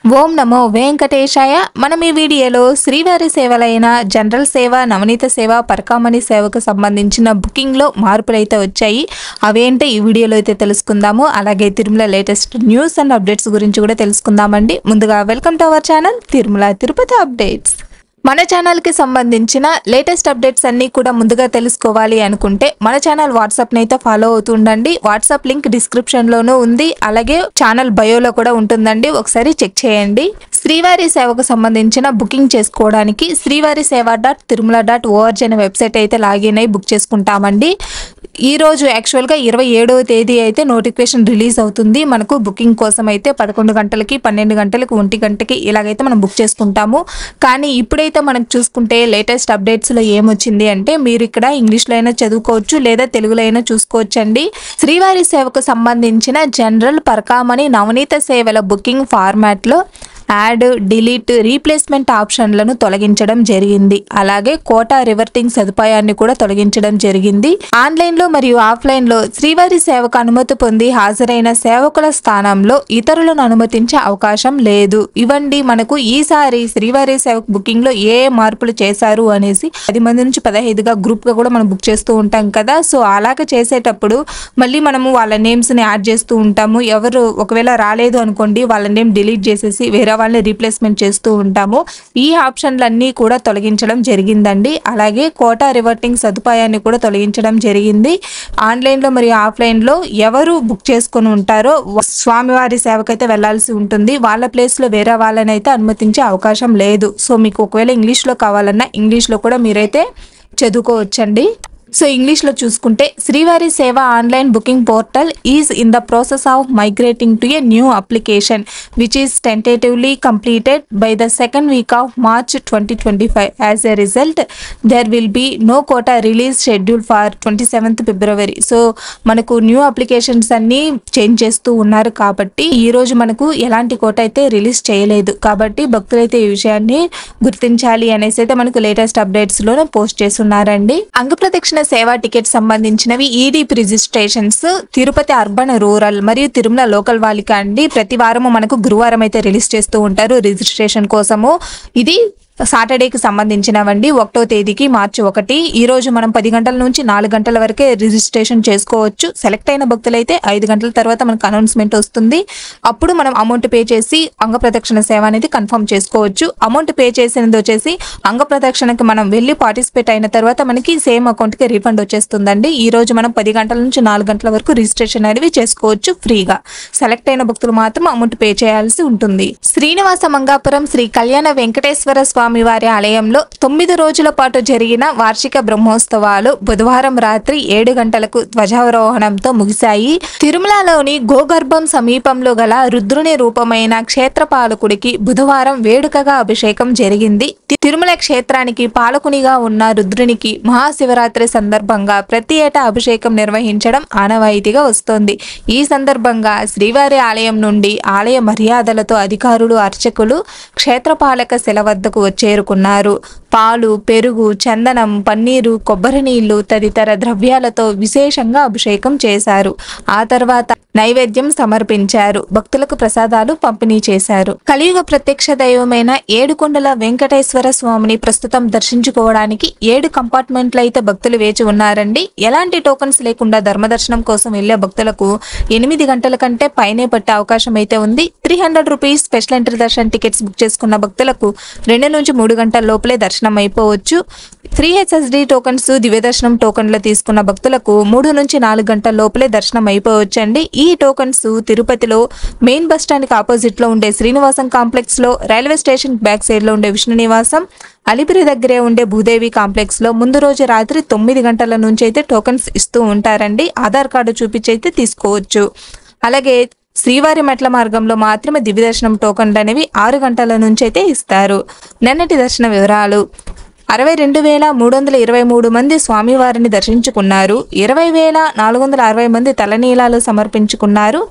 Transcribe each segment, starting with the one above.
ఓం నమో వెంకటేశాయ. మనం ఈ వీడియోలో శ్రీవారి సేవలైన జనరల్ సేవ, నవనీత సేవ, పరకామణి సేవకు సంబంధించిన బుకింగ్లో మార్పులైతే వచ్చాయి. అవేంటో ఈ వీడియోలో అయితే తెలుసుకుందాము. అలాగే Tirumala latest news and updates గురించి కూడా తెలుసుకుందామండి. ముందుగా welcome to our channel Tirumala Tirupati updates. మన ఛానల్కి సంబంధించిన లేటెస్ట్ అప్డేట్స్ అన్నీ కూడా ముందుగా తెలుసుకోవాలి అనుకుంటే మన ఛానల్ వాట్సాప్ని అయితే ఫాలో అవుతుండండి. వాట్సాప్ లింక్ డిస్క్రిప్షన్లోనూ ఉంది, అలాగే ఛానల్ బయోలో కూడా ఉంటుందండి, ఒకసారి చెక్ చేయండి. శ్రీవారి సేవకు సంబంధించిన బుకింగ్ చేసుకోవడానికి శ్రీవారి సేవ .తిరుమల.org అనే వెబ్సైట్ అయితే లాగిన్ అయి బుక్ చేసుకుంటామండి. ఈ రోజు యాక్చువల్గా 27వ తేదీ అయితే నోటిఫికేషన్ రిలీజ్ అవుతుంది. మనకు బుకింగ్ కోసం అయితే 11 గంటలకి, 12 గంటలకి, 1 గంటకి ఇలాగైతే మనం బుక్ చేసుకుంటాము. కానీ ఇప్పుడైతే మనకు చూసుకుంటే లేటెస్ట్ అప్డేట్స్లో ఏమొచ్చింది అంటే, మీరు ఇక్కడ ఇంగ్లీష్లో అయినా చదువుకోవచ్చు లేదా తెలుగులో అయినా చూసుకోవచ్చండి. శ్రీవారి సేవకు సంబంధించిన జనరల్, పరకామణి, నవనీత సేవల బుకింగ్ ఫార్మాట్లో యాడ్, డిలీట్, రీప్లేస్మెంట్ ఆప్షన్లను తొలగించడం జరిగింది. అలాగే కోటా రివర్టింగ్ సదుపాయాన్ని కూడా తొలగించడం జరిగింది. ఆన్లైన్లో మరియు ఆఫ్లైన్లో శ్రీవారి సేవకు అనుమతి పొంది హాజరైన సేవకుల స్థానంలో ఇతరులను అనుమతించే అవకాశం లేదు. ఇవ్వండి మనకు ఈసారి శ్రీవారి సేవకు బుకింగ్ లో ఏ మార్పులు చేశారు అనేసి 10 మంది నుంచి 15గా గ్రూప్ గా కూడా మనం బుక్ చేస్తూ ఉంటాం కదా. సో అలాగే చేసేటప్పుడు మళ్ళీ మనము వాళ్ళ నేమ్స్ ని యాడ్ చేస్తూ ఉంటాము. ఎవరు ఒకవేళ రాలేదు అనుకోండి, వాళ్ళ నేమ్ డిలీట్ చేసేసి వేరే వాళ్ళని రీప్లేస్మెంట్ చేస్తూ ఉంటాము. ఈ ఆప్షన్లన్నీ కూడా తొలగించడం జరిగిందండి. అలాగే కోటా రివర్టింగ్ సదుపాయాన్ని కూడా తొలగించడం జరిగింది. ఆన్లైన్లో మరియు ఆఫ్లైన్లో ఎవరు బుక్ చేసుకుని ఉంటారో స్వామివారి సేవకైతే వెళ్లాల్సి ఉంటుంది. వాళ్ళ ప్లేస్లో వేరే వాళ్ళని అయితే అనుమతించే అవకాశం లేదు. సో మీకు ఒకవేళ ఇంగ్లీష్లో కావాలన్నా ఇంగ్లీష్లో కూడా మీరైతే చదువుకోవచ్చండి. సో ఇంగ్లీష్లో చూసుకుంటే, Srivari Seva online booking portal is in the process of migrating to a new application which is tentatively completed by the second week of March 2025. As a result there will be no quota release schedule for 27th February. So మనకు new applications అన్ని change చేస్తూ ఉన్నారు కాబట్టి ఈ రోజు మనకు ఎలాంటి quota అయితే రిలీజ్ చేయలేదు. కాబట్టి భక్తులైతే ఈ విషయాన్ని గుర్తించాలి అనేసి అయితే మనకు లేటెస్ట్ అప్డేట్స్ లోనే పోస్ట్ చేస్తున్నారండి. అంగప్రదక్షిణ సేవా టికెట్ సంబంధించినవి EDP registrations Tirupati urban, rural మరియు తిరుమల లోకల్ వాళ్ళకి అండి ప్రతి వారము మనకు గురువారం అయితే రిలీజ్ చేస్తూ ఉంటారు రిజిస్ట్రేషన్ కోసము. ఇది సాటర్డేకి సంబంధించినవండి. 1వ తేదీకి మార్చి 1. ఈ రోజు మనం 10 గంటల నుంచి 4 గంటల వరకే రిజిస్ట్రేషన్ చేసుకోవచ్చు. సెలెక్ట్ అయిన భక్తులైతే 5 గంటల తర్వాత మనకు అనౌన్స్మెంట్ వస్తుంది. అప్పుడు మనం అమౌంట్ పే చేసి అంగప్రదక్షిణ సేవ అనేది కన్ఫర్మ్ చేసుకోవచ్చు. అమౌంట్ పే చేసినది వచ్చేసి అంగప్రదక్షిణకి మనం వెళ్ళి పార్టిసిపేట్ అయిన తర్వాత మనకి సేమ్ అకౌంట్కి రీఫండ్ వచ్చేస్తుందండి. ఈ రోజు మనం 10 గంటల నుంచి 4 గంటల వరకు రిజిస్ట్రేషన్ అనేవి చేసుకోవచ్చు ఫ్రీగా. సెలెక్ట్ అయిన భక్తులు మాత్రం అమౌంట్ పే చేయాల్సి ఉంటుంది. శ్రీనివాస మంగాపురం శ్రీ కళ్యాణ వెంకటేశ్వర స్వామి వారి ఆలయంలో 9 రోజుల పాటు జరిగిన వార్షిక బ్రహ్మోత్సవాలు బుధవారం రాత్రి 7 గంటలకు ధ్వజారోహణంతో ముగిశాయి. తిరుమలలోని గోగర్భం సమీపంలో గల రుద్రుని రూపమైన క్షేత్రపాలకుడికి బుధవారం వేడుకగా అభిషేకం జరిగింది. తిరుమల క్షేత్రానికి పాలకునిగా ఉన్న రుద్రునికి మహాశివరాత్రి సందర్భంగా ప్రతి ఏటా అభిషేకం నిర్వహించడం ఆనవాయితీగా వస్తోంది. ఈ సందర్భంగా శ్రీవారి ఆలయం నుండి ఆలయ మర్యాదలతో అధికారులు, అర్చకులు క్షేత్రపాలక శిల వద్దకు చేరుకున్నారు. పాలు, పెరుగు, చందనం, పన్నీరు, కొబ్బరి నీళ్లు తదితర ద్రవ్యాలతో విశేషంగా అభిషేకం చేశారు. ఆ తర్వాత నైవేద్యం సమర్పించారు. భక్తులకు ప్రసాదాలు పంపిణీ చేశారు. కలియుగ ప్రత్యక్ష దైవమైన ఏడుకొండల వెంకటేశ్వర స్వామిని ప్రస్తుతం దర్శించుకోవడానికి 7 కంపార్ట్మెంట్లు అయితే భక్తులు వేచి ఉన్నారండి. ఎలాంటి టోకన్స్ లేకుండా ధర్మదర్శనం కోసం వెళ్లే భక్తులకు 8 గంటల కంటే పైనే పట్టే అవకాశం అయితే ఉంది. 300 rupees special entry Darshan tickets book చేసుకున్న భక్తులకు 2 నుంచి 3 గంటల లోపలే దర్శనం అయిపోవచ్చు. 3HSD టోకన్స్, దివ్య దర్శనం టోకన్లు తీసుకున్న భక్తులకు 3 నుంచి 4 గంటల లోపలే దర్శనం అయిపోవచ్చు అండి. ఈ టోకన్స్ తిరుపతిలో మెయిన్ బస్ స్టాండ్ కి ఆపోజిట్ లో ఉండే శ్రీనివాసం కాంప్లెక్స్ లో, రైల్వే స్టేషన్ బ్యాక్ సైడ్ లో ఉండే విష్ణు నివాసం, అలిపిరి దగ్గరే ఉండే భూదేవి కాంప్లెక్స్ లో ముందు రోజు రాత్రి 9 గంటల నుంచి అయితే టోకన్స్ ఇస్తూ ఉంటారండి. ఆధార్ కార్డు చూపించి అయితే తీసుకోవచ్చు. అలాగే శ్రీవారి మెట్ల మార్గంలో మాత్రమే దివ్య దర్శనం టోకన్లు అనేవి 6 గంటల నుంచి అయితే ఇస్తారు. నిన్నటి దర్శన వివరాలు. 62,323 మంది స్వామివారిని దర్శించుకున్నారు. 20,460 మంది తలనీలాలు సమర్పించుకున్నారు.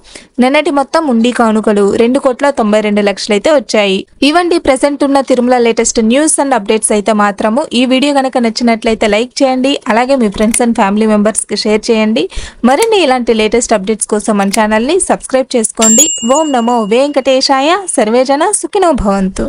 నిన్నటి మొత్తం ఉండి కానుకలు 2,92,00,000 అయితే వచ్చాయి. ఇవండి ప్రెసెంట్ ఉన్న Tirumala latest news and updates అయితే మాత్రము. ఈ వీడియో కనుక నచ్చినట్లయితే లైక్ చేయండి. అలాగే మీ ఫ్రెండ్స్ అండ్ ఫ్యామిలీ మెంబర్స్కి షేర్ చేయండి. మరిన్ని ఇలాంటి లేటెస్ట్ అప్డేట్స్ కోసం మన ఛానల్ని సబ్స్క్రైబ్ చేసుకోండి. ఓం నమో వెంకటేశాయ. సర్వేజన సుఖినో భవంతు.